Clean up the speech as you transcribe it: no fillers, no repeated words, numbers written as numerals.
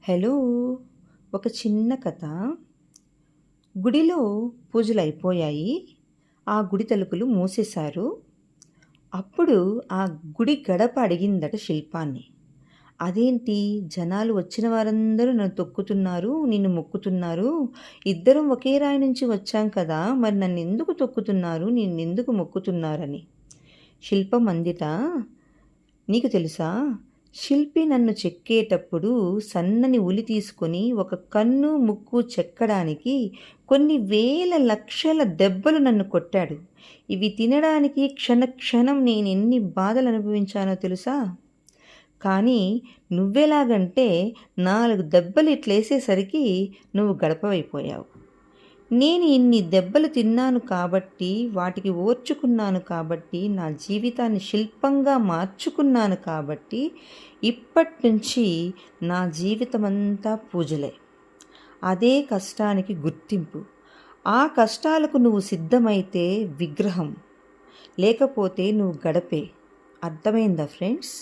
Hello. ఒక చిన్న కథ. గుడిలో పూజలు అయిపోయాయి. ఆ గుడి తలుపులు మూసేశారు. అప్పుడు ఆ గుడి గడప అడిగిందట శిల్పాన్ని. అదేంటి, జనాలు వచ్చిన వారందరూ నన్ను తొక్కుతున్నారు, నిన్ను మొక్కుతున్నారు. ఇద్దరం ఒకే రాయి నుంచి వచ్చాం కదా, మరి నన్ను ఎందుకు తొక్కుతున్నారు, నిన్నెందుకు మొక్కుతున్నారని. శిల్పం అందిట, నీకు తెలుసా, శిల్పి నన్ను చెక్కేటప్పుడు సన్నని ఉలి తీసుకొని ఒక కన్ను ముక్కు చెక్కడానికి కొన్ని వేల లక్షల దెబ్బలు నన్ను కొట్టాడు. ఇవి తినడానికి క్షణక్షణం నేను ఎన్ని బాధలు అనుభవించానో తెలుసా. కానీ నువ్వెలాగంటే 4 దెబ్బలు ఇట్లేసేసరికి నువ్వు గడపవైపోయావు. నేను ఇన్ని దెబ్బలు తిన్నాను కాబట్టి, వాటికి ఓర్చుకున్నాను కాబట్టి, నా జీవితాన్ని శిల్పంగా మార్చుకున్నాను కాబట్టి, ఇప్పటినుంచి నా జీవితమంతా పూజలే. అదే కష్టానికి గుర్తింపు. ఆ కష్టాలకు నువ్వు సిద్ధమైతే విగ్రహం, లేకపోతే నువ్వు గడపే. అర్థమైందా ఫ్రెండ్స్?